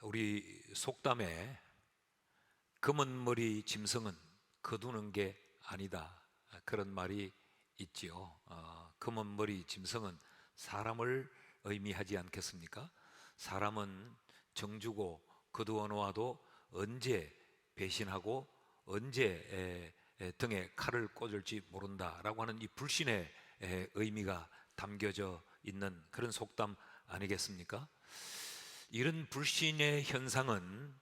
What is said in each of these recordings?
우리 속담에 검은 머리 짐승은 거두는 게 아니다, 그런 말이 있지요. 검은 머리 짐승은 사람을 의미하지 않겠습니까? 사람은 정주고 거두어 놓아도 언제 배신하고 언제 등에 칼을 꽂을지 모른다라고 하는 이 불신의 의미가 담겨져 있는 그런 속담 아니겠습니까? 이런 불신의 현상은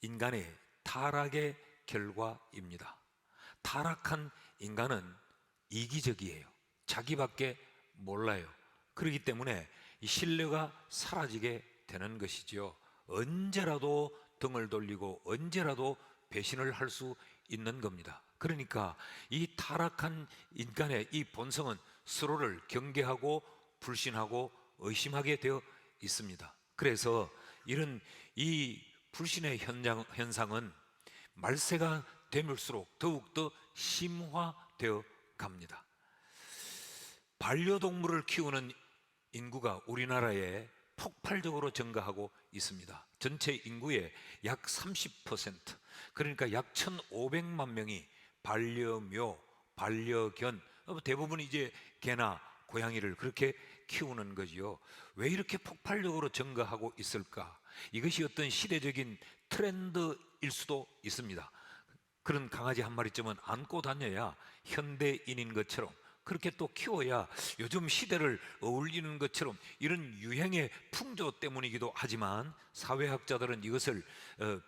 인간의 타락의 결과입니다. 타락한 인간은 이기적이에요. 자기밖에 몰라요. 그렇기 때문에 이 신뢰가 사라지게 되는 것이지요. 언제라도 등을 돌리고 언제라도 배신을 할 수 있는 겁니다. 그러니까 이 타락한 인간의 이 본성은 서로를 경계하고 불신하고 의심하게 되어 있습니다. 그래서 이런 이 불신의 현상은 말세가 되면수록 더욱더 심화되어 갑니다. 반려동물을 키우는 인구가 우리나라에 폭발적으로 증가하고 있습니다. 전체 인구의 약 30%, 그러니까 약 1,500만 명이 반려묘, 반려견, 대부분 이제 개나 고양이를 그렇게 키우는 거지요. 왜 이렇게 폭발적으로 증가하고 있을까? 이것이 어떤 시대적인 트렌드일 수도 있습니다. 그런 강아지 한 마리쯤은 안고 다녀야 현대인인 것처럼, 그렇게 또 키워야 요즘 시대를 어울리는 것처럼, 이런 유행의 풍조 때문이기도 하지만 사회학자들은 이것을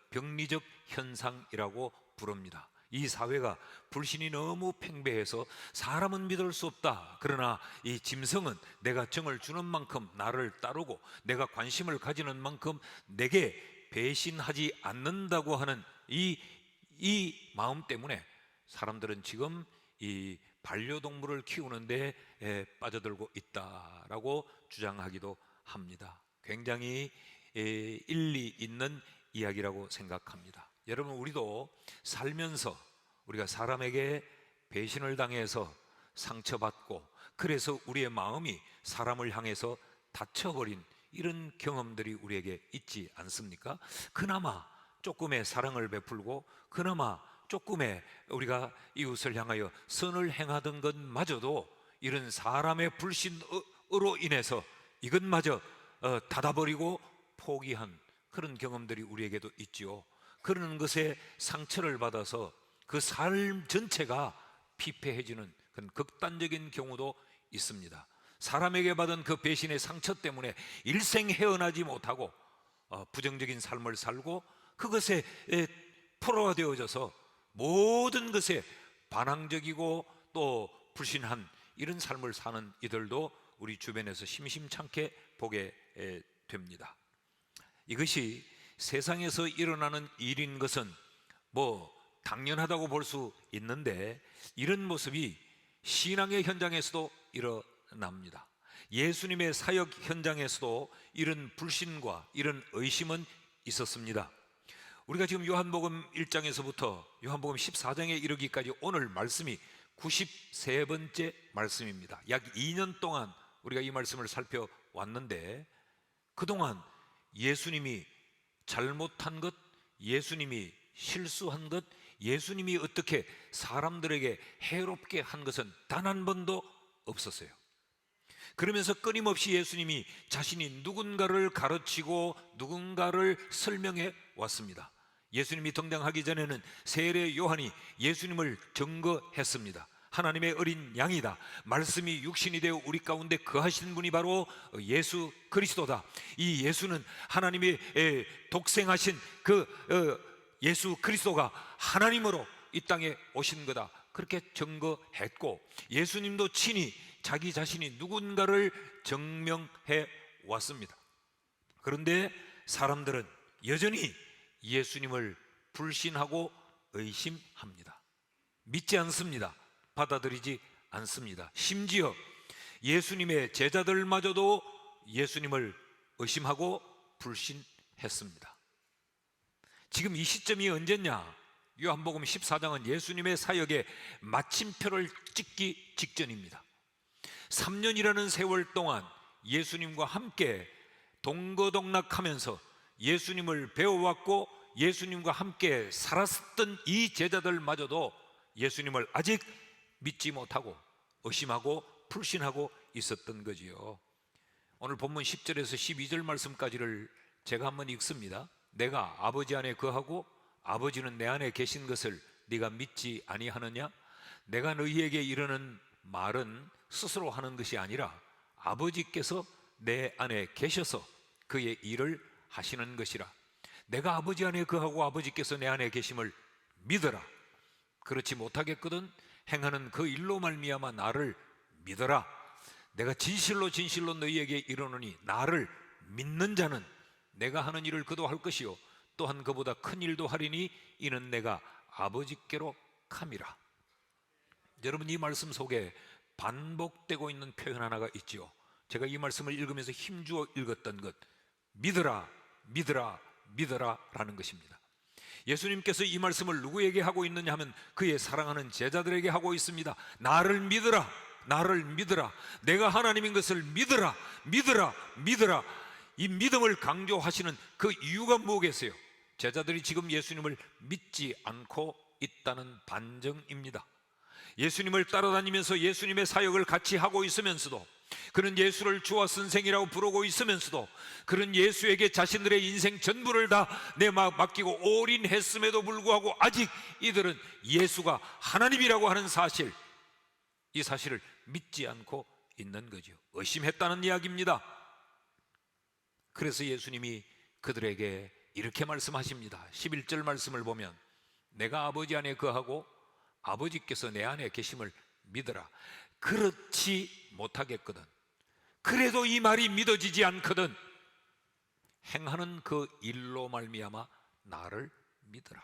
병리적 현상이라고 부릅니다. 이 사회가 불신이 너무 팽배해서 사람은 믿을 수 없다, 그러나 이 짐승은 내가 정을 주는 만큼 나를 따르고 내가 관심을 가지는 만큼 내게 배신하지 않는다고 하는 이 마음 때문에 사람들은 지금 이 반려동물을 키우는데 빠져들고 있다라고 주장하기도 합니다. 굉장히 일리 있는 이야기라고 생각합니다. 여러분, 우리도 살면서 우리가 사람에게 배신을 당해서 상처받고, 그래서 우리의 마음이 사람을 향해서 닫혀버린 이런 경험들이 우리에게 있지 않습니까? 그나마 조금의 사랑을 베풀고 그나마 조금의 우리가 이웃을 향하여 선을 행하던 것마저도 이런 사람의 불신으로 인해서 이것마저 닫아버리고 포기한 그런 경험들이 우리에게도 있지요. 그런 것에 상처를 받아서 그 삶 전체가 피폐해지는 그런 극단적인 경우도 있습니다. 사람에게 받은 그 배신의 상처 때문에 일생 헤어나지 못하고 부정적인 삶을 살고 그것에 포로가 되어져서 모든 것에 반항적이고 또 불신한 이런 삶을 사는 이들도 우리 주변에서 심심찮게 보게 됩니다. 이것이 세상에서 일어나는 일인 것은 뭐 당연하다고 볼 수 있는데, 이런 모습이 신앙의 현장에서도 일어납니다. 예수님의 사역 현장에서도 이런 불신과 이런 의심은 있었습니다. 우리가 지금 요한복음 1장에서부터 요한복음 14장에 이르기까지 오늘 말씀이 93번째 말씀입니다. 약 2년 동안 우리가 이 말씀을 살펴왔는데, 그동안 예수님이 잘못한 것, 예수님이 실수한 것, 예수님이 어떻게 사람들에게 해롭게 한 것은 단 한 번도 없었어요. 그러면서 끊임없이 예수님이 자신이 누군가를 가르치고 누군가를 설명해 왔습니다. 예수님이 등장하기 전에는 세례 요한이 예수님을 증거했습니다. 하나님의 어린 양이다, 말씀이 육신이 되어 우리 가운데 거하신 분이 바로 예수 그리스도다, 이 예수는 하나님의 독생하신 그 예수 그리스도가 하나님으로 이 땅에 오신 거다, 그렇게 증거했고, 예수님도 친히 자기 자신이 누군가를 증명해 왔습니다. 그런데 사람들은 여전히 예수님을 불신하고 의심합니다. 믿지 않습니다. 받아들이지 않습니다. 심지어 예수님의 제자들마저도 예수님을 의심하고 불신했습니다. 지금 이 시점이 언제냐? 요한복음 14장은 예수님의 사역의 마침표를 찍기 직전입니다. 3년이라는 세월 동안 예수님과 함께 동거동락하면서 예수님을 배워왔고 예수님과 함께 살았던 이 제자들마저도 예수님을 아직 믿지 못하고 의심하고 불신하고 있었던 거지요. 오늘 본문 10절에서 12절 말씀까지를 제가 한번 읽습니다. 내가 아버지 안에 거하고 아버지는 내 안에 계신 것을 네가 믿지 아니하느냐? 내가 너희에게 이르는 말은 스스로 하는 것이 아니라 아버지께서 내 안에 계셔서 그의 일을 하시는 것이라. 내가 아버지 안에 거하고 아버지께서 내 안에 계심을 믿어라. 그렇지 못하겠거든 행하는 그 일로 말미암아 나를 믿어라. 내가 진실로 진실로 너희에게 이르노니 나를 믿는 자는 내가 하는 일을 그도 할 것이요 또한 그보다 큰 일도 하리니 이는 내가 아버지께로 감이라. 여러분, 이 말씀 속에 반복되고 있는 표현 하나가 있죠. 제가 이 말씀을 읽으면서 힘주어 읽었던 것, 믿어라 믿어라 믿어라 라는 것입니다. 예수님께서 이 말씀을 누구에게 하고 있느냐 하면 그의 사랑하는 제자들에게 하고 있습니다. 나를 믿어라, 나를 믿어라, 내가 하나님인 것을 믿어라, 믿어라, 믿어라. 이 믿음을 강조하시는 그 이유가 뭐겠어요? 제자들이 지금 예수님을 믿지 않고 있다는 반증입니다. 예수님을 따라다니면서 예수님의 사역을 같이 하고 있으면서도, 그는 예수를 주와 선생이라고 부르고 있으면서도, 그는 예수에게 자신들의 인생 전부를 다 맡기고 올인했음에도 불구하고 아직 이들은 예수가 하나님이라고 하는 사실, 이 사실을 믿지 않고 있는 거죠. 의심했다는 이야기입니다. 그래서 예수님이 그들에게 이렇게 말씀하십니다. 11절 말씀을 보면 내가 아버지 안에 거하고 아버지께서 내 안에 계심을 믿어라. 그렇지 못하겠거든, 그래도 이 말이 믿어지지 않거든 행하는 그 일로 말미암아 나를 믿어라.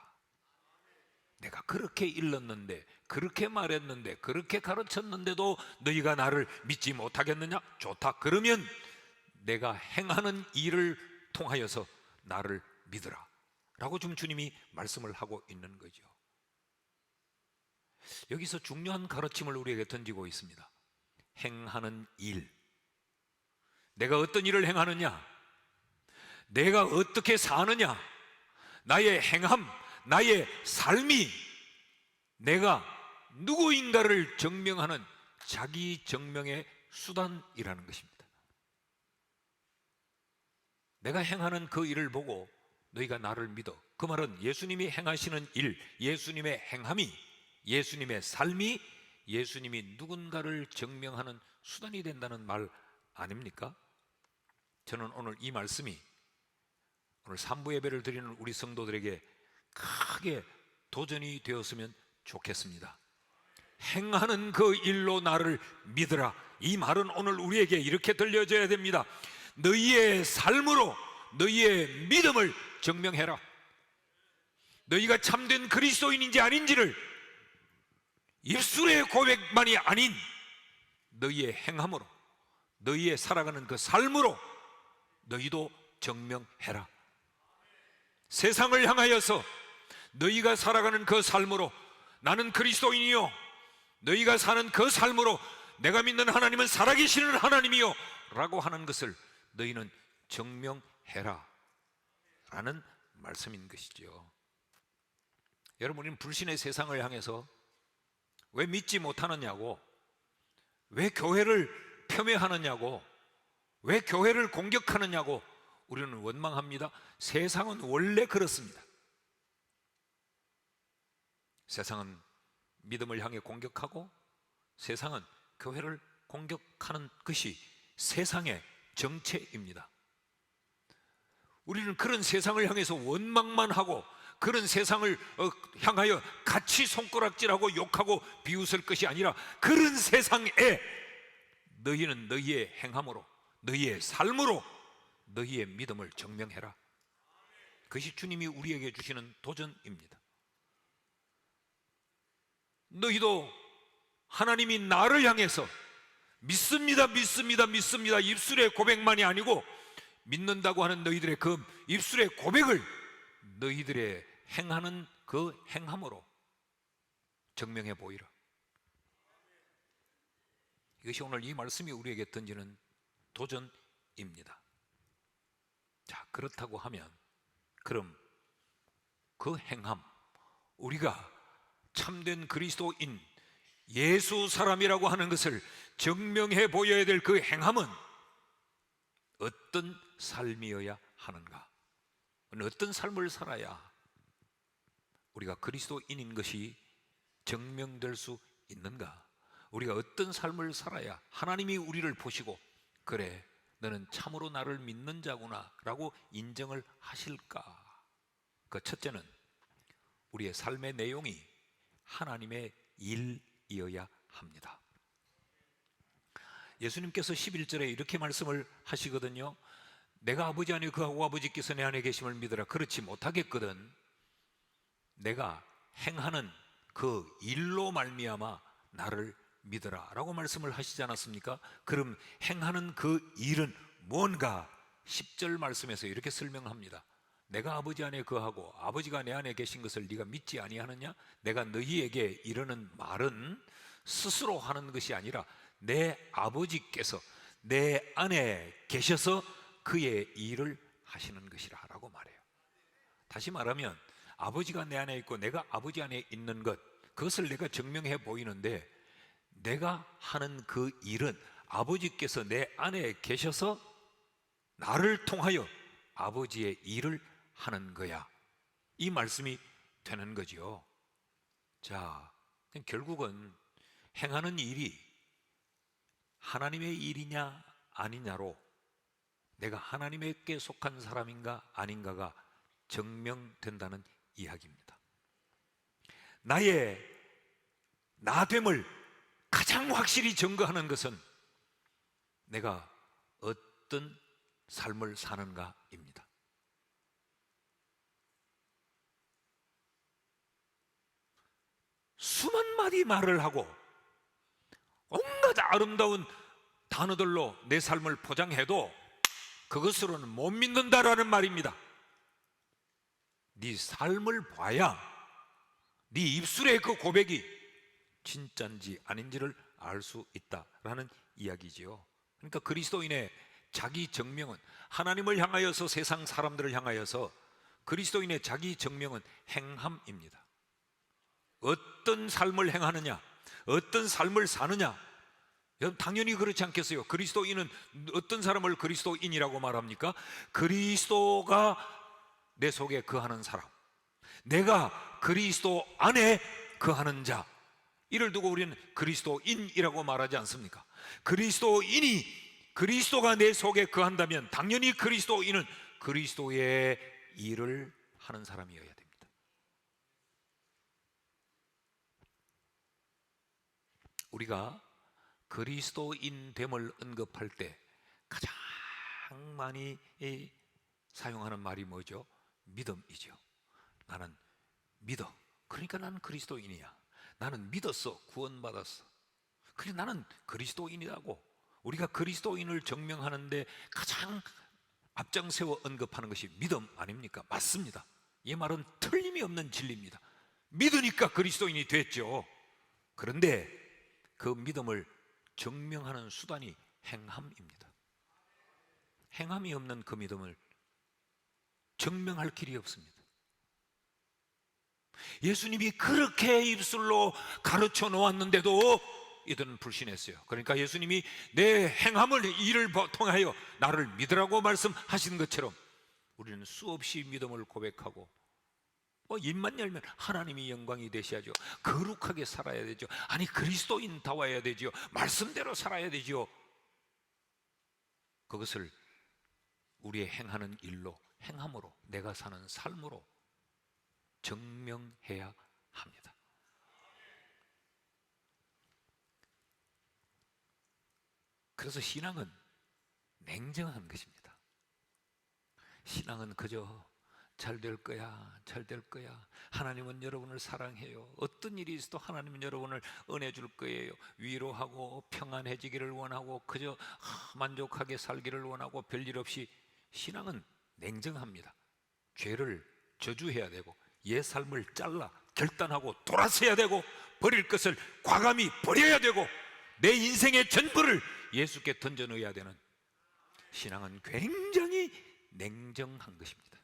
내가 그렇게 일렀는데, 그렇게 말했는데, 그렇게 가르쳤는데도 너희가 나를 믿지 못하겠느냐? 좋다. 그러면 내가 행하는 일을 통하여서 나를 믿으라 라고 좀 주님이 말씀을 하고 있는 거죠. 여기서 중요한 가르침을 우리에게 던지고 있습니다. 행하는 일, 내가 어떤 일을 행하느냐, 내가 어떻게 사느냐, 나의 행함, 나의 삶이 내가 누구인가를 증명하는 자기 증명의 수단이라는 것입니다. 내가 행하는 그 일을 보고 너희가 나를 믿어. 그 말은 예수님이 행하시는 일, 예수님의 행함이, 예수님의 삶이 예수님이 누군가를 증명하는 수단이 된다는 말 아닙니까? 저는 오늘 이 말씀이 오늘 3부 예배를 드리는 우리 성도들에게 크게 도전이 되었으면 좋겠습니다. 행하는 그 일로 나를 믿으라. 이 말은 오늘 우리에게 이렇게 들려져야 됩니다. 너희의 삶으로 너희의 믿음을 증명해라. 너희가 참된 그리스도인인지 아닌지를 입술의 고백만이 아닌 너희의 행함으로, 너희의 살아가는 그 삶으로 너희도 증명해라. 세상을 향하여서 너희가 살아가는 그 삶으로 나는 그리스도인이요, 너희가 사는 그 삶으로 내가 믿는 하나님은 살아계시는 하나님이요 라고 하는 것을 너희는 증명해라 라는 말씀인 것이죠. 여러분, 우리는 불신의 세상을 향해서 왜 믿지 못하느냐고, 왜 교회를 폄훼하느냐고, 왜 교회를 공격하느냐고 우리는 원망합니다. 세상은 원래 그렇습니다. 세상은 믿음을 향해 공격하고 세상은 교회를 공격하는 것이 세상의 정체입니다. 우리는 그런 세상을 향해서 원망만 하고 그런 세상을 향하여 같이 손가락질하고 욕하고 비웃을 것이 아니라, 그런 세상에 너희는 너희의 행함으로, 너희의 삶으로 너희의 믿음을 증명해라. 그것이 주님이 우리에게 주시는 도전입니다. 너희도 하나님이 나를 향해서 믿습니다, 믿습니다, 믿습니다 입술의 고백만이 아니고 믿는다고 하는 너희들의 그 입술의 고백을 너희들의 행하는 그 행함으로 증명해 보이라. 이것이 오늘 이 말씀이 우리에게 던지는 도전입니다. 자, 그렇다고 하면 그럼 그 행함, 우리가 참된 그리스도인 예수 사람이라고 하는 것을 증명해 보여야 될 그 행함은 어떤 삶이어야 하는가? 어떤 삶을 살아야 우리가 그리스도인인 것이 증명될 수 있는가? 우리가 어떤 삶을 살아야 하나님이 우리를 보시고 그래, 너는 참으로 나를 믿는 자구나 라고 인정을 하실까? 그 첫째는 우리의 삶의 내용이 하나님의 일이어야 합니다. 예수님께서 11절에 이렇게 말씀을 하시거든요. 내가 아버지 안에 거하고 아버지께서 내 안에 계심을 믿으라. 그렇지 못하겠거든 내가 행하는 그 일로 말미암아 나를 믿으라 라고 말씀을 하시지 않았습니까? 그럼 행하는 그 일은 뭔가? 10절 말씀에서 이렇게 설명합니다. 내가 아버지 안에 거하고 아버지가 내 안에 계신 것을 네가 믿지 아니하느냐? 내가 너희에게 이르는 말은 스스로 하는 것이 아니라 내 아버지께서 내 안에 계셔서 그의 일을 하시는 것이라 라고 말해요. 다시 말하면 아버지가 내 안에 있고 내가 아버지 안에 있는 것, 그것을 내가 증명해 보이는데 내가 하는 그 일은 아버지께서 내 안에 계셔서 나를 통하여 아버지의 일을 하는 거야. 이 말씀이 되는 거죠. 자, 결국은 행하는 일이 하나님의 일이냐 아니냐로 내가 하나님께 속한 사람인가 아닌가가 증명된다는 이야기입니다. 나의 나됨을 가장 확실히 증거하는 것은 내가 어떤 삶을 사는가입니다. 수만 마디 말을 하고 온갖 아름다운 단어들로 내 삶을 포장해도 그것으로는 못 믿는다라는 말입니다. 네 삶을 봐야 네 입술의 그 고백이 진짜인지 아닌지를 알 수 있다라는 이야기지요. 그러니까 그리스도인의 자기 증명은 하나님을 향하여서 세상 사람들을 향하여서 그리스도인의 자기 증명은 행함입니다. 어떤 삶을 행하느냐, 어떤 삶을 사느냐, 당연히 그렇지 않겠어요? 그리스도인은 어떤 사람을 그리스도인이라고 말합니까? 그리스도가 내 속에 거하는 사람, 내가 그리스도 안에 거하는 자, 이를 두고 우리는 그리스도인이라고 말하지 않습니까? 그리스도인이 그리스도가 내 속에 거한다면 당연히 그리스도인은 그리스도의 일을 하는 사람이어야 됩니다. 우리가 그리스도인됨을 언급할 때 가장 많이 사용하는 말이 뭐죠? 믿음이죠. 나는 믿어. 그러니까 나는 그리스도인이야. 나는 믿었어. 구원받았어. 그래, 나는 그리스도인이라고. 우리가 그리스도인을 증명하는데 가장 앞장세워 언급하는 것이 믿음 아닙니까? 맞습니다. 이 말은 틀림이 없는 진리입니다. 믿으니까 그리스도인이 됐죠. 그런데 그 믿음을 증명하는 수단이 행함입니다. 행함이 없는 그 믿음을 증명할 길이 없습니다. 예수님이 그렇게 입술로 가르쳐 놓았는데도 이들은 불신했어요. 그러니까 예수님이 내 행함을 일을 통하여 나를 믿으라고 말씀하신 것처럼 우리는 수없이 믿음을 고백하고 입만 열면 하나님이 영광이 되셔야죠. 거룩하게 살아야 되죠. 아니 그리스도인다워야 되죠. 말씀대로 살아야 되죠. 그것을 우리의 행하는 일로, 행함으로, 내가 사는 삶으로 증명해야 합니다. 그래서 신앙은 냉정한 것입니다. 신앙은 그저 잘 될 거야, 잘 될 거야. 하나님은 여러분을 사랑해요. 어떤 일이 있어도 하나님은 여러분을 은혜 줄 거예요. 위로하고 평안해지기를 원하고 그저 만족하게 살기를 원하고 별일 없이. 신앙은 냉정합니다. 죄를 저주해야 되고 옛 삶을 잘라 결단하고 돌아서야 되고 버릴 것을 과감히 버려야 되고 내 인생의 전부를 예수께 던져 넣어야 되는 신앙은 굉장히 냉정한 것입니다.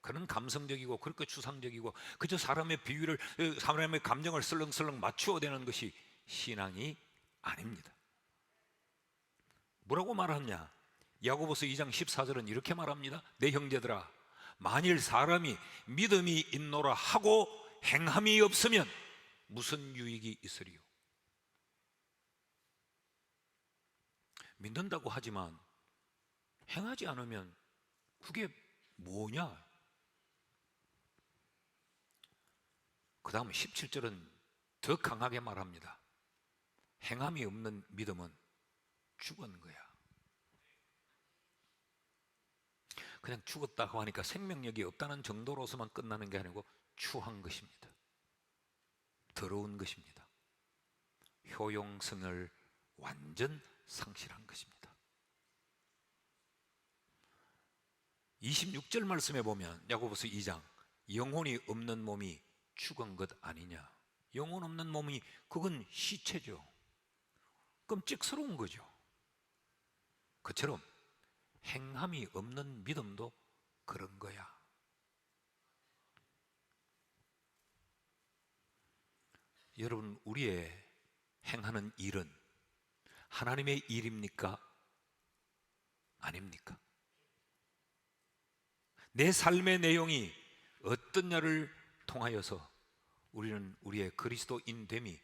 그런 감성적이고 그렇게 추상적이고 그저 사람의 비유를, 사람의 감정을 설렁설렁 맞추어 대는 것이 신앙이 아닙니다. 뭐라고 말하냐? 야고보서 2장 14절은 이렇게 말합니다. 내 형제들아, 만일 사람이 믿음이 있노라 하고 행함이 없으면 무슨 유익이 있으리요? 믿는다고 하지만 행하지 않으면 그게 뭐냐? 그 다음 17절은 더 강하게 말합니다. 행함이 없는 믿음은 죽은 거야. 그냥 죽었다고 하니까 생명력이 없다는 정도로서만 끝나는 게 아니고 추한 것입니다. 더러운 것입니다. 효용성을 완전 상실한 것입니다. 26절 말씀에 보면 야고보서 2장, 영혼이 없는 몸이 죽은 것 아니냐? 영혼 없는 몸이, 그건 시체죠. 끔찍스러운 거죠. 그처럼 행함이 없는 믿음도 그런 거야. 여러분, 우리의 행하는 일은 하나님의 일입니까? 아닙니까? 내 삶의 내용이 어떠냐를 통하여서 우리는 우리의 그리스도인됨이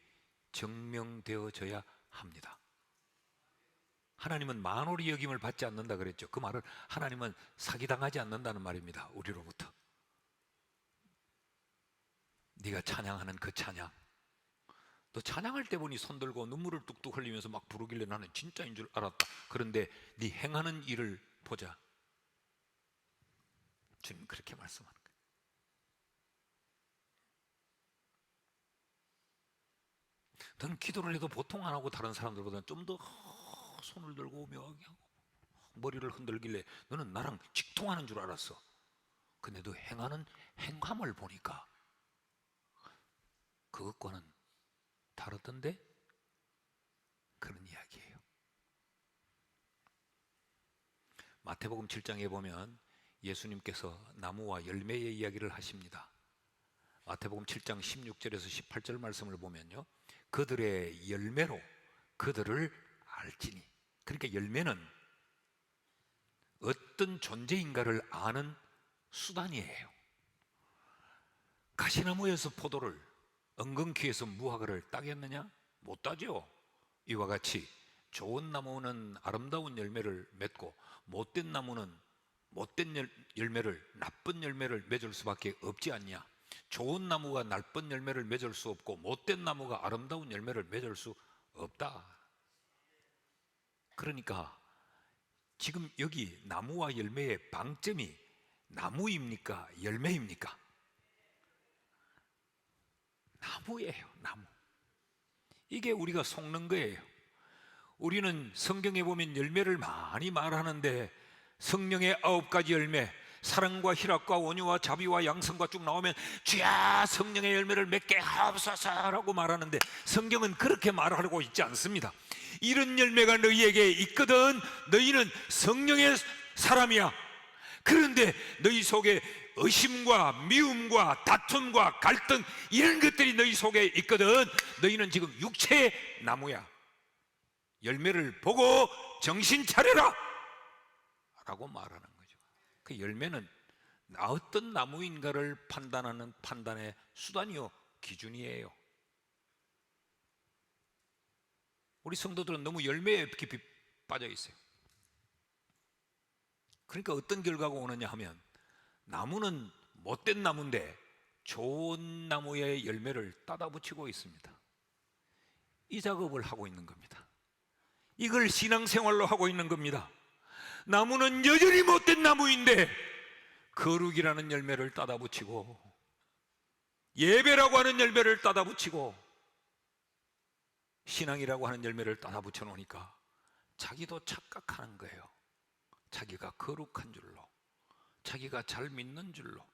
증명되어져야 합니다. 하나님은 만홀히 여김을 받지 않는다 그랬죠. 그 말은 하나님은 사기당하지 않는다는 말입니다. 우리로부터. 네가 찬양하는 그 찬양, 너 찬양할 때 보니 손 들고 눈물을 뚝뚝 흘리면서 막 부르길래 나는 진짜인 줄 알았다. 그런데 네 행하는 일을 보자. 주님 그렇게 말씀하는 거예요. 너는 기도를 해도 보통 안 하고 다른 사람들보다는 좀 더 손을 들고 묘하게 하고 머리를 흔들길래 너는 나랑 직통하는 줄 알았어. 근데 너 행하는 행함을 보니까 그것과는 다르던데? 그런 이야기예요. 마태복음 7장에 보면 예수님께서 나무와 열매의 이야기를 하십니다. 마태복음 7장 16절에서 18절 말씀을 보면요, 그들의 열매로 그들을 알지니. 그러니까 열매는 어떤 존재인가를 아는 수단이에요. 가시나무에서 포도를, 엉겅퀴에서 무화과를 따겠느냐? 못 따죠. 이와 같이 좋은 나무는 아름다운 열매를 맺고 못된 나무는 못된 열매를, 나쁜 열매를 맺을 수밖에 없지 않냐? 좋은 나무가 나쁜 열매를 맺을 수 없고 못된 나무가 아름다운 열매를 맺을 수 없다. 그러니까 지금 여기 나무와 열매의 방점이 나무입니까? 열매입니까? 나무예요. 나무. 이게 우리가 속는 거예요. 우리는 성경에 보면 열매를 많이 말하는데 성령의 9가지 열매, 사랑과 희락과 온유와 자비와 양성과 쭉 나오면 주야 성령의 열매를 맺게 하옵소서라고 말하는데 성경은 그렇게 말하고 있지 않습니다. 이런 열매가 너희에게 있거든. 너희는 성령의 사람이야. 그런데 너희 속에 의심과 미움과 다툼과 갈등, 이런 것들이 너희 속에 있거든. 너희는 지금 육체의 나무야. 열매를 보고 정신 차려라 라고 말하는 거죠. 그 열매는 어떤 나무인가를 판단하는 판단의 수단이요, 기준이에요. 우리 성도들은 너무 열매에 깊이 빠져 있어요. 그러니까 어떤 결과가 오느냐 하면 나무는 못된 나무인데 좋은 나무의 열매를 따다 붙이고 있습니다. 이 작업을 하고 있는 겁니다. 이걸 신앙생활로 하고 있는 겁니다. 나무는 여전히 못된 나무인데 거룩이라는 열매를 따다 붙이고 예배라고 하는 열매를 따다 붙이고 신앙이라고 하는 열매를 따다 붙여 놓으니까 자기도 착각하는 거예요. 자기가 거룩한 줄로, 자기가 잘 믿는 줄로.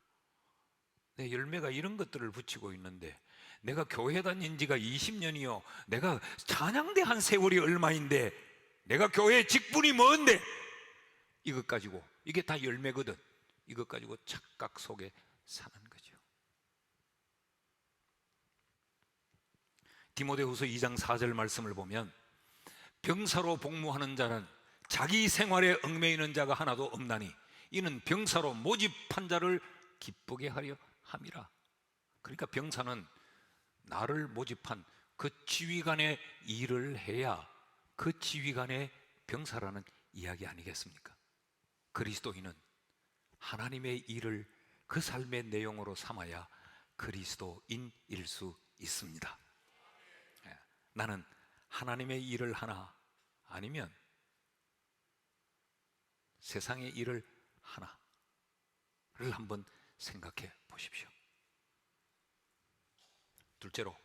내 열매가 이런 것들을 붙이고 있는데 내가 교회 다닌 지가 20년이요 내가 찬양대 한 세월이 얼마인데 내가 교회 직분이 뭔데 이것 가지고 이게 다 열매거든. 이것 가지고 착각 속에 사는 거죠. 디모데후서 2장 4절 말씀을 보면 병사로 복무하는 자는 자기 생활에 얽매이는 자가 하나도 없나니 이는 병사로 모집한 자를 기쁘게 하려 함이라. 그러니까 병사는 나를 모집한 그 지휘관의 일을 해야 그 지휘관의 병사라는 이야기 아니겠습니까? 그리스도인은 하나님의 일을 그 삶의 내용으로 삼아야 그리스도인일 수 있습니다. 나는 하나님의 일을 하나 아니면 세상의 일을 하나를 한번 생각해 보십시오. 둘째로,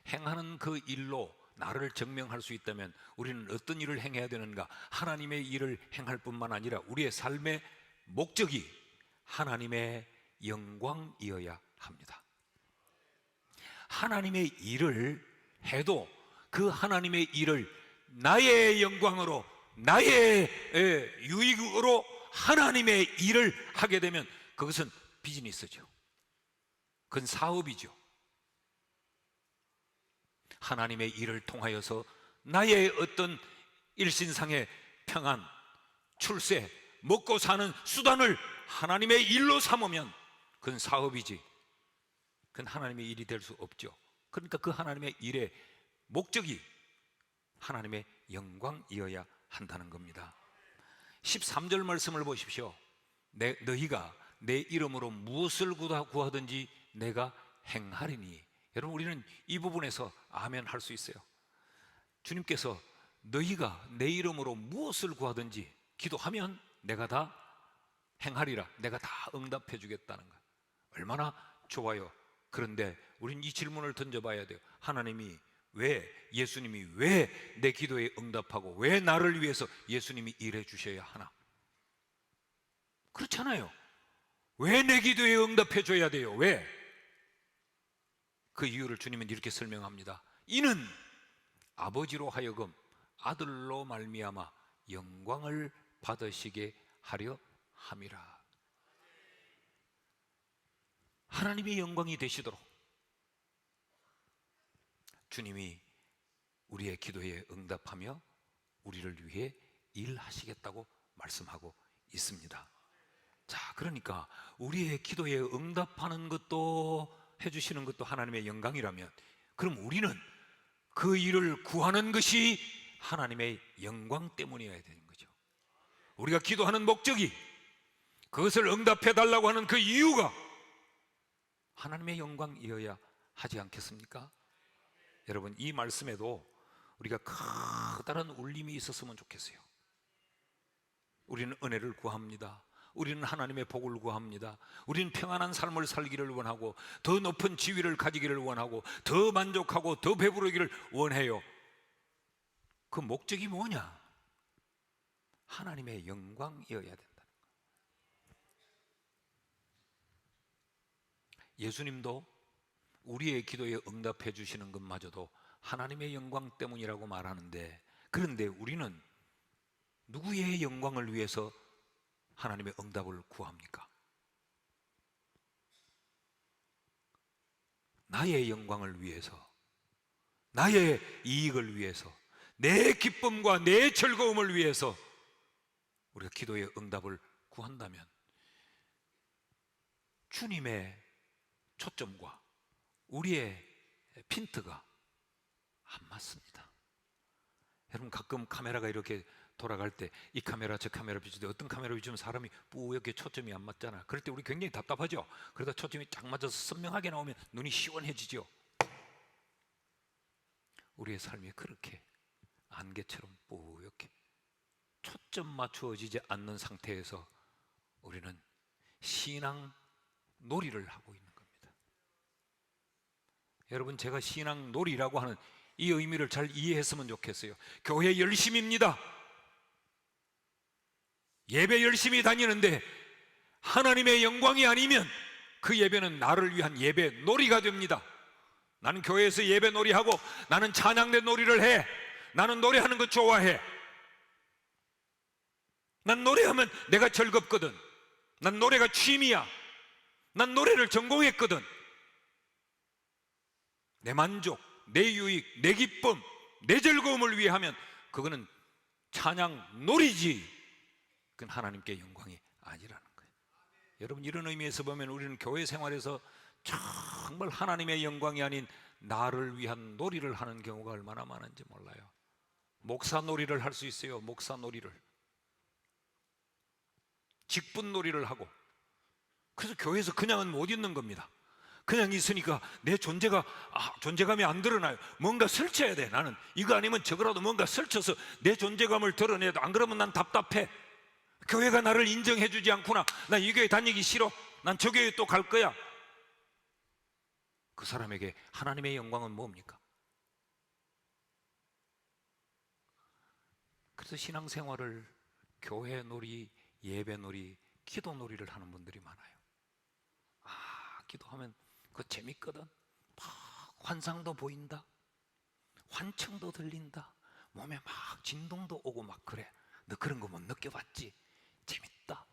행하는 그 일로 나를 증명할 수 있다면 우리는 어떤 일을 행해야 되는가? 하나님의 일을 행할 뿐만 아니라 우리의 삶의 목적이 하나님의 영광이어야 합니다. 하나님의 일을 해도 그 하나님의 일을 나의 영광으로, 나의 유익으로 하나님의 일을 하게 되면 그것은 비즈니스죠. 그건 사업이죠. 하나님의 일을 통하여서 나의 어떤 일신상의 평안, 출세, 먹고 사는 수단을 하나님의 일로 삼으면 그건 사업이지, 그건 하나님의 일이 될 수 없죠. 그러니까 그 하나님의 일의 목적이 하나님의 영광이어야 한다는 겁니다. 13절 말씀을 보십시오. 너희가 내 이름으로 무엇을 구하든지 내가 행하리니. 여러분, 우리는 이 부분에서 아멘 할 수 있어요. 주님께서 너희가 내 이름으로 무엇을 구하든지 기도하면 내가 다 행하리라, 내가 다 응답해 주겠다는 것. 얼마나 좋아요. 그런데 우린 이 질문을 던져봐야 돼요. 하나님이 왜, 예수님이 왜 내 기도에 응답하고 왜 나를 위해서 예수님이 일해 주셔야 하나? 그렇잖아요. 왜 내 기도에 응답해 줘야 돼요? 왜? 그 이유를 주님은 이렇게 설명합니다. 이는 아버지로 하여금 아들로 말미암아 영광을 받으시게 하려 함이라. 하나님의 영광이 되시도록 주님이 우리의 기도에 응답하며 우리를 위해 일하시겠다고 말씀하고 있습니다. 자, 그러니까 우리의 기도에 응답하는 것도 해주시는 것도 하나님의 영광이라면, 그럼 우리는 그 일을 구하는 것이 하나님의 영광 때문이어야 되는 거죠. 우리가 기도하는 목적이, 그것을 응답해 달라고 하는 그 이유가 하나님의 영광이어야 하지 않겠습니까? 여러분, 이 말씀에도 우리가 커다란 울림이 있었으면 좋겠어요. 우리는 은혜를 구합니다. 우리는 하나님의 복을 구합니다. 우리는 평안한 삶을 살기를 원하고 더 높은 지위를 가지기를 원하고 더 만족하고 더 배부르기를 원해요. 그 목적이 뭐냐? 하나님의 영광이어야 된다. 예수님도 우리의 기도에 응답해 주시는 것마저도 하나님의 영광 때문이라고 말하는데, 그런데 우리는 누구의 영광을 위해서 하나님의 응답을 구합니까? 나의 영광을 위해서, 나의 이익을 위해서, 내 기쁨과 내 즐거움을 위해서 우리가 기도의 응답을 구한다면 주님의 초점과 우리의 핀트가 안 맞습니다. 여러분, 가끔 카메라가 이렇게 돌아갈 때 이 카메라 저 카메라 비추는데 어떤 카메라 비추면 사람이 뿌옇게 초점이 안 맞잖아. 그럴 때 우리 굉장히 답답하죠. 그러다 초점이 딱 맞아서 선명하게 나오면 눈이 시원해지죠. 우리의 삶이 그렇게 안개처럼 뿌옇게 초점 맞추어지지 않는 상태에서 우리는 신앙 놀이를 하고 있는 겁니다. 여러분, 제가 신앙 놀이라고 하는 이 의미를 잘 이해했으면 좋겠어요. 교회 열심입니다. 예배 열심히 다니는데 하나님의 영광이 아니면 그 예배는 나를 위한 예배 놀이가 됩니다. 나는 교회에서 예배 놀이하고 나는 찬양대 놀이를 해. 나는 노래하는 거 좋아해. 난 노래하면 내가 즐겁거든. 난 노래가 취미야. 난 노래를 전공했거든. 내 만족, 내 유익, 내 기쁨, 내 즐거움을 위해 하면 그거는 찬양 놀이지, 그건 하나님께 영광이 아니라는 거예요. 여러분, 이런 의미에서 보면 우리는 교회 생활에서 정말 하나님의 영광이 아닌 나를 위한 놀이를 하는 경우가 얼마나 많은지 몰라요. 목사 놀이를 할 수 있어요. 목사 놀이를, 직분 놀이를 하고. 그래서 교회에서 그냥은 못 있는 겁니다. 그냥 있으니까 내 존재감이 안 드러나요. 뭔가 설쳐야 돼. 나는 이거 아니면 저거라도 뭔가 설쳐서 내 존재감을 드러내도, 안 그러면 난 답답해. 교회가 나를 인정해 주지 않구나. 난 이 교회 다니기 싫어. 난 저 교회 또 갈 거야. 그 사람에게 하나님의 영광은 뭡니까? 그래서 신앙생활을 교회 놀이, 예배 놀이, 기도 놀이를 하는 분들이 많아요. 기도하면 그거 재밌거든. 막 환상도 보인다, 환청도 들린다, 몸에 막 진동도 오고 막 그래. 너 그런 거 못 느껴봤지? 재밌다.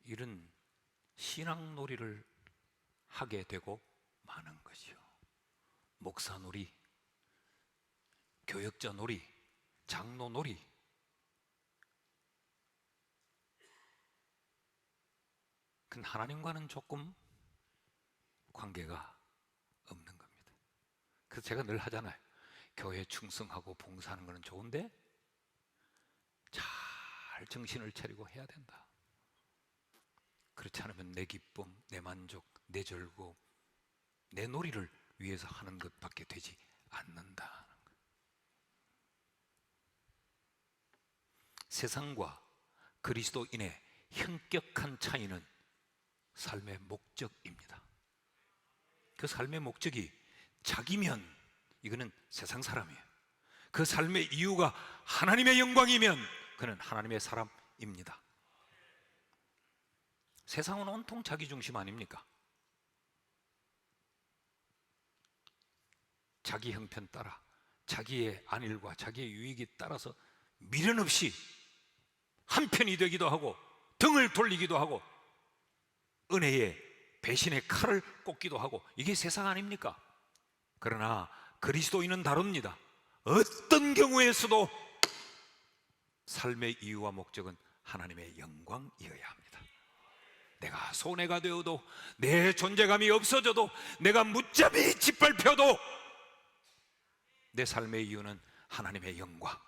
이런 신앙놀이를 하게 되고 마는 것이요. 목사놀이, 교역자놀이, 장로놀이. 그건 하나님과는 조금 관계가 없는 겁니다. 그래서 제가 늘 하잖아요. 교회 충성하고 봉사하는 것은 좋은데 잘 정신을 차리고 해야 된다. 그렇지 않으면 내 기쁨, 내 만족, 내 즐거움, 내 놀이를 위해서 하는 것밖에 되지 않는다. 세상과 그리스도인의 현격한 차이는 삶의 목적입니다. 그 삶의 목적이 자기면 이거는 세상 사람이에요. 그 삶의 이유가 하나님의 영광이면 그는 하나님의 사람입니다. 세상은 온통 자기 중심 아닙니까? 자기 형편 따라, 자기의 안일과 자기의 유익이 따라서 미련 없이 한편이 되기도 하고 등을 돌리기도 하고 은혜의 배신의 칼을 꽂기도 하고, 이게 세상 아닙니까? 그러나 그리스도인은 다릅니다. 어떤 경우에서도 삶의 이유와 목적은 하나님의 영광이어야 합니다. 내가 손해가 되어도, 내 존재감이 없어져도, 내가 무참히 짓밟혀도 내 삶의 이유는 하나님의 영광.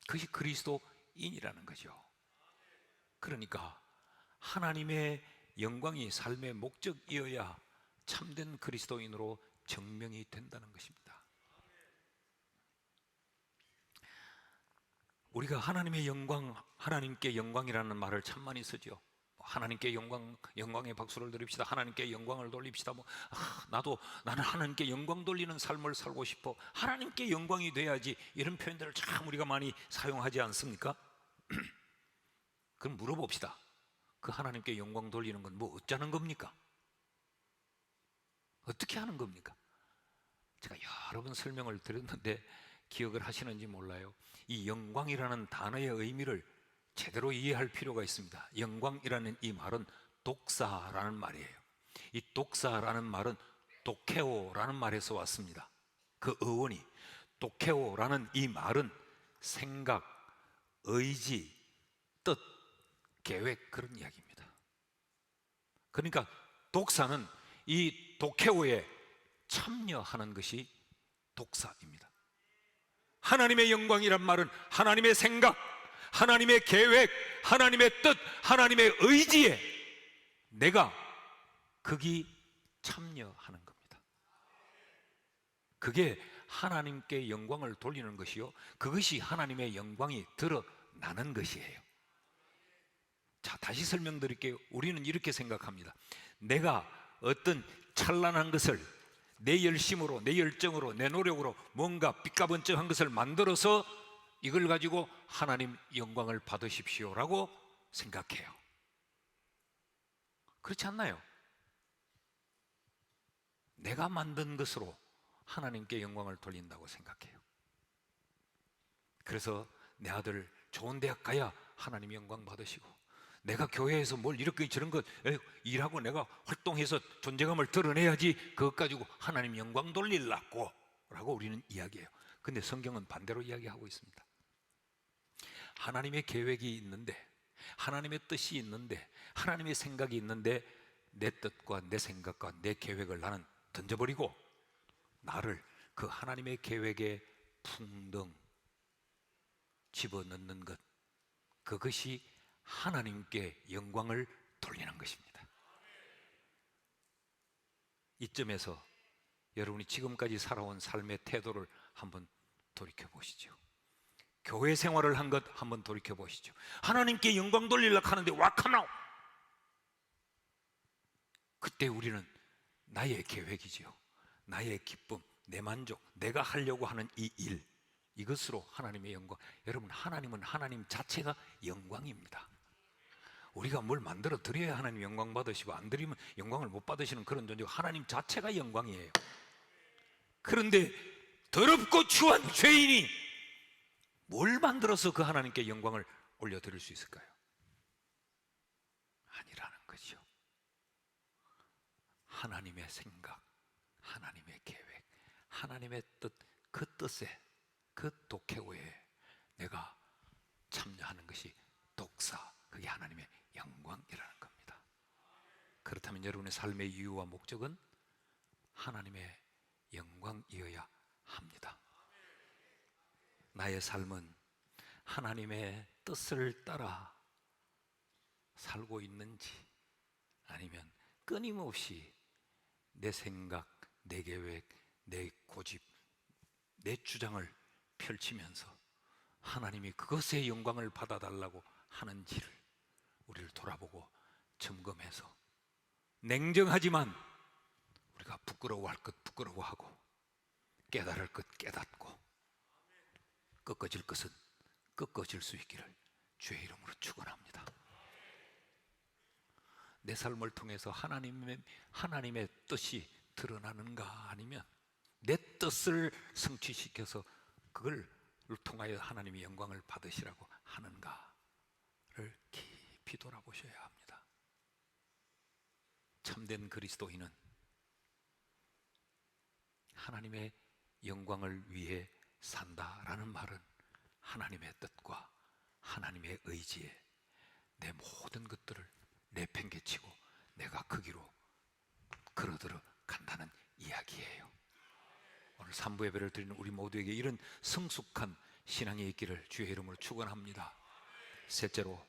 그것이 그리스도인이라는 거죠. 그러니까 하나님의 영광이 삶의 목적이어야 참된 그리스도인으로 증명이 된다는 것입니다. 우리가 하나님의 영광, 하나님께 영광이라는 말을 참 많이 쓰죠. 하나님께 영광의 박수를 드립시다. 하나님께 영광을 돌립시다. 나는 하나님께 영광 돌리는 삶을 살고 싶어. 하나님께 영광이 돼야지. 이런 표현들을 참 우리가 많이 사용하지 않습니까? 그럼 물어봅시다. 그 하나님께 영광 돌리는 건 뭐 어쩌는 겁니까? 어떻게 하는 겁니까? 제가 여러 번 설명을 드렸는데 기억을 하시는지 몰라요. 이 영광이라는 단어의 의미를 제대로 이해할 필요가 있습니다. 영광이라는 이 말은 독사라는 말이에요. 이 독사라는 말은 도케오라는 말에서 왔습니다. 그 어원이, 도케오라는 이 말은 생각, 의지, 뜻, 계획, 그런 이야기입니다. 그러니까 독사는 이 도케오에 참여하는 것이 독사입니다. 하나님의 영광이란 말은 하나님의 생각, 하나님의 계획, 하나님의 뜻, 하나님의 의지에 내가 거기 참여하는 겁니다. 그게 하나님께 영광을 돌리는 것이요, 그것이 하나님의 영광이 드러나는 것이에요. 자, 다시 설명드릴게요. 우리는 이렇게 생각합니다. 내가 어떤 찬란한 것을 내 열심으로, 내 열정으로, 내 노력으로 뭔가 삐까번쩍한 것을 만들어서 이걸 가지고 하나님 영광을 받으십시오라고 생각해요. 그렇지 않나요? 내가 만든 것으로 하나님께 영광을 돌린다고 생각해요. 그래서 내 아들 좋은 대학 가야 하나님 영광 받으시고, 내가 교회에서 뭘 이렇게 저런 것 일하고 내가 활동해서 존재감을 드러내야지 그것 가지고 하나님 영광 돌리려고 라고 우리는 이야기해요. 근데 성경은 반대로 이야기하고 있습니다. 하나님의 계획이 있는데, 하나님의 뜻이 있는데, 하나님의 생각이 있는데, 내 뜻과 내 생각과 내 계획을 나는 던져버리고 나를 그 하나님의 계획에 풍덩 집어넣는 것, 그것이 하나님께 영광을 돌리는 것입니다. 이점에서 여러분이 지금까지 살아온 삶의 태도를 한번 돌이켜 보시죠. 교회 생활을 한 것 한번 돌이켜 보시죠. 하나님께 영광 돌리려고 하는데 왁하나오, 그때 우리는 나의 계획이지요, 나의 기쁨, 내 만족, 내가 하려고 하는 이 일, 이것으로 하나님의 영광. 여러분, 하나님은 하나님 자체가 영광입니다. 우리가 뭘 만들어 드려야 하나님 영광 받으시고, 안 드리면 영광을 못 받으시는 그런 존재고, 하나님 자체가 영광이에요. 그런데 더럽고 추한 죄인이 뭘 만들어서 그 하나님께 영광을 올려드릴 수 있을까요? 아니라는 거죠. 하나님의 생각, 하나님의 계획, 하나님의 뜻, 그 뜻에, 그 독해오에 내가 참여하는 것이 독사, 그게 하나님의 영광이라는 겁니다. 그렇다면 여러분의 삶의 이유와 목적은 하나님의 영광이어야 합니다. 나의 삶은 하나님의 뜻을 따라 살고 있는지, 아니면 끊임없이 내 생각, 내 계획, 내 고집, 내 주장을 펼치면서 하나님이 그것의 영광을 받아달라고 하는지를 우리를 돌아보고 점검해서, 냉정하지만 우리가 부끄러워할 것 부끄러워하고, 깨달을 것 깨닫고, 꺾어질 것은 꺾어질 수 있기를 주의 이름으로 축원합니다. 내 삶을 통해서 하나님의 뜻이 드러나는가, 아니면 내 뜻을 성취시켜서 그걸 통하여 하나님의 영광을 받으시라고 하는가를 깊이 돌아보셔야 합니다. 참된 그리스도인은 하나님의 영광을 위해 산다라는 말은 하나님의 뜻과 하나님의 의지에 내 모든 것들을 내팽개치고 내가 그 길로 걸어들어 간다는 이야기예요. 오늘 3부 예배를 드리는 우리 모두에게 이런 성숙한 신앙이 있기를 주의 이름으로 축원합니다. 셋째로,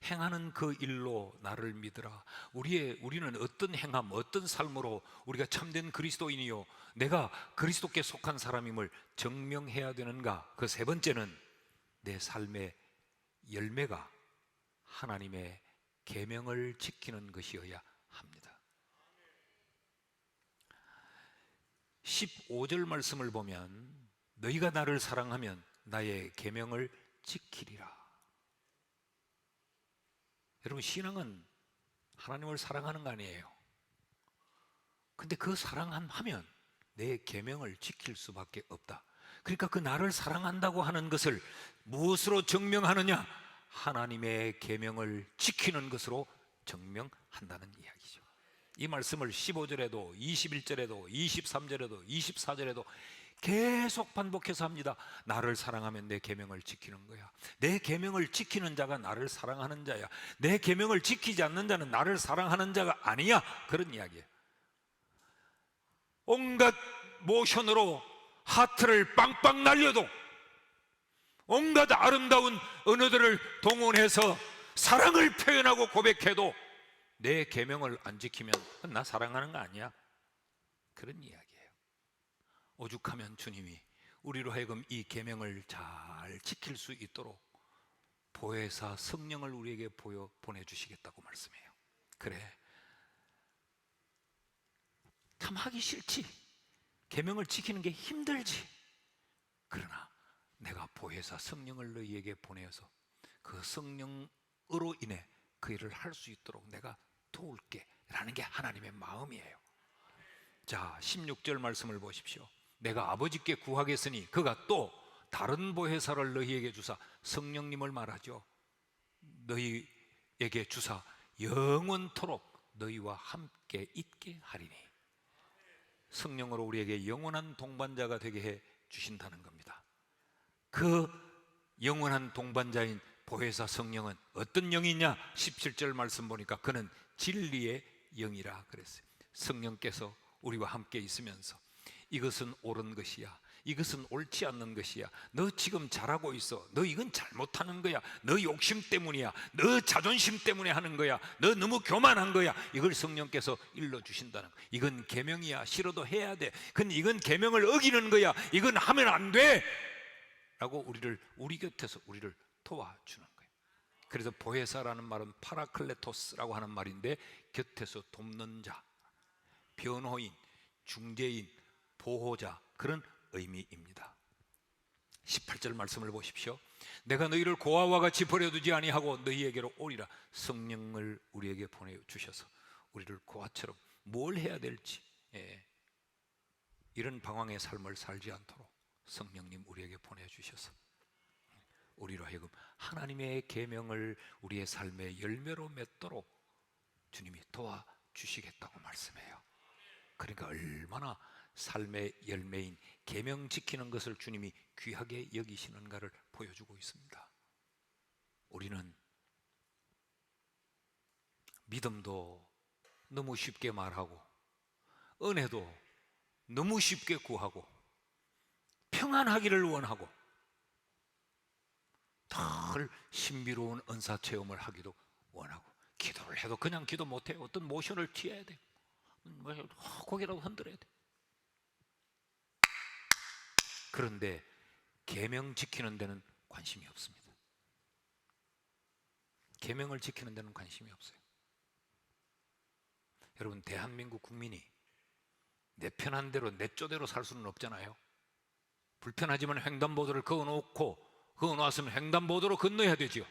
행하는 그 일로 나를 믿으라. 우리는 어떤 행함, 어떤 삶으로 우리가 참된 그리스도인이요, 내가 그리스도께 속한 사람임을 증명해야 되는가? 그 세 번째는 내 삶의 열매가 하나님의 계명을 지키는 것이어야 합니다. 15절 말씀을 보면, 너희가 나를 사랑하면 나의 계명을 지키리라. 여러분, 신앙은 하나님을 사랑하는 거 아니에요. 근데 그 사랑하면 내 계명을 지킬 수밖에 없다. 그러니까 그 나를 사랑한다고 하는 것을 무엇으로 증명하느냐? 하나님의 계명을 지키는 것으로 증명한다는 이야기죠. 이 말씀을 15절에도 21절에도 23절에도 24절에도 계속 반복해서 합니다. 나를 사랑하면 내 계명을 지키는 거야. 내 계명을 지키는 자가 나를 사랑하는 자야. 내 계명을 지키지 않는 자는 나를 사랑하는 자가 아니야. 그런 이야기예요. 온갖 모션으로 하트를 빵빵 날려도, 온갖 아름다운 언어들을 동원해서 사랑을 표현하고 고백해도 내 계명을 안 지키면 나 사랑하는 거 아니야. 그런 이야기예요. 오죽하면 주님이 우리로 하여금 이 계명을 잘 지킬 수 있도록 보혜사 성령을 우리에게 보내주시겠다고 말씀해요. 그래, 참 하기 싫지, 계명을 지키는 게 힘들지. 그러나 내가 보혜사 성령을 너희에게 보내어서 그 성령으로 인해 그 일을 할 수 있도록 내가 도울게 라는 게 하나님의 마음이에요. 자, 16절 말씀을 보십시오. 내가 아버지께 구하겠으니 그가 또 다른 보혜사를 너희에게 주사, 성령님을 말하죠. 너희에게 주사 영원토록 너희와 함께 있게 하리니. 성령으로 우리에게 영원한 동반자가 되게 해 주신다는 겁니다. 그 영원한 동반자인 보혜사 성령은 어떤 영이냐? 17절 말씀 보니까 그는 진리의 영이라 그랬어요. 성령께서 우리와 함께 있으면서 이것은 옳은 것이야, 이것은 옳지 않는 것이야, 너 지금 잘하고 있어, 너 이건 잘못하는 거야, 너 욕심 때문이야, 너 자존심 때문에 하는 거야, 너 너무 교만한 거야, 이걸 성령께서 일러주신다는 거야. 이건 계명이야, 싫어도 해야 돼, 근데 이건 계명을 어기는 거야, 이건 하면 안 돼 라고 우리 곁에서 우리를 도와주는 거예요. 그래서 보혜사라는 말은 파라클레토스라고 하는 말인데, 곁에서 돕는 자, 변호인, 중재인, 보호자, 그런 의미입니다. 18절 말씀을 보십시오. 내가 너희를 고아와 같이 버려두지 아니하고 너희에게로 오리라. 성령을 우리에게 보내주셔서 우리를 고아처럼 뭘 해야 될지, 이런 방황의 삶을 살지 않도록 성령님 우리에게 보내주셔서 우리로 하여금 하나님의 계명을 우리의 삶의 열매로 맺도록 주님이 도와주시겠다고 말씀해요. 그러니까 얼마나 삶의 열매인 계명 지키는 것을 주님이 귀하게 여기시는가를 보여주고 있습니다. 우리는 믿음도 너무 쉽게 말하고, 은혜도 너무 쉽게 구하고, 평안하기를 원하고, 덜 신비로운 은사 체험을 하기도 원하고, 기도를 해도 그냥 기도 못해요. 어떤 모션을 취해야 돼요. 고개라도 흔들어야 돼. 그런데 계명 지키는 데는 관심이 없습니다. 계명을 지키는 데는 관심이 없어요. 여러분, 대한민국 국민이 내 편한 대로 내 쪼대로 살 수는 없잖아요. 불편하지만 횡단보도를 그어놓았으면 횡단보도로 건너야 되지요.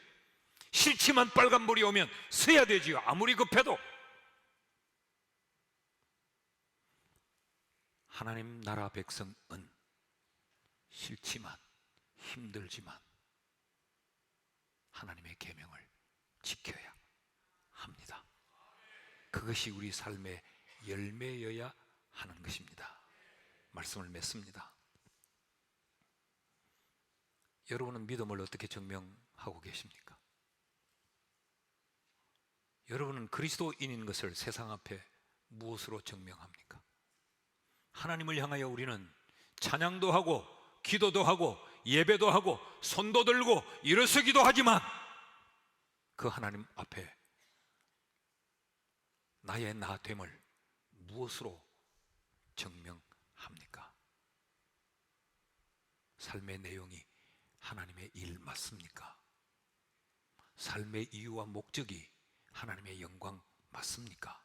싫지만 빨간불이 오면 서야 되지요. 아무리 급해도. 하나님 나라 백성은 싫지만, 힘들지만 하나님의 계명을 지켜야 합니다. 그것이 우리 삶의 열매여야 하는 것입니다. 말씀을 맺습니다. 여러분은 믿음을 어떻게 증명하고 계십니까? 여러분은 그리스도인인 것을 세상 앞에 무엇으로 증명합니까? 하나님을 향하여 우리는 찬양도 하고 기도도 하고 예배도 하고 손도 들고 일어서기도 하지만, 그 하나님 앞에 나의 나됨을 무엇으로 증명합니까? 삶의 내용이 하나님의 일 맞습니까? 삶의 이유와 목적이 하나님의 영광 맞습니까?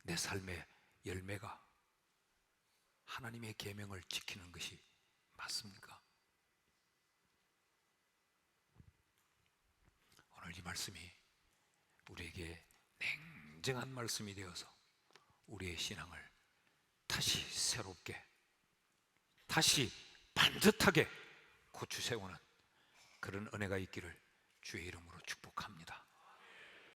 내 삶의 열매가 하나님의 계명을 지키는 것이 맞습니까? 오늘 이 말씀이 우리에게 냉정한 말씀이 되어서 우리의 신앙을 다시 새롭게, 다시 반듯하게 고추 세우는 그런 은혜가 있기를 주의 이름으로 축복합니다.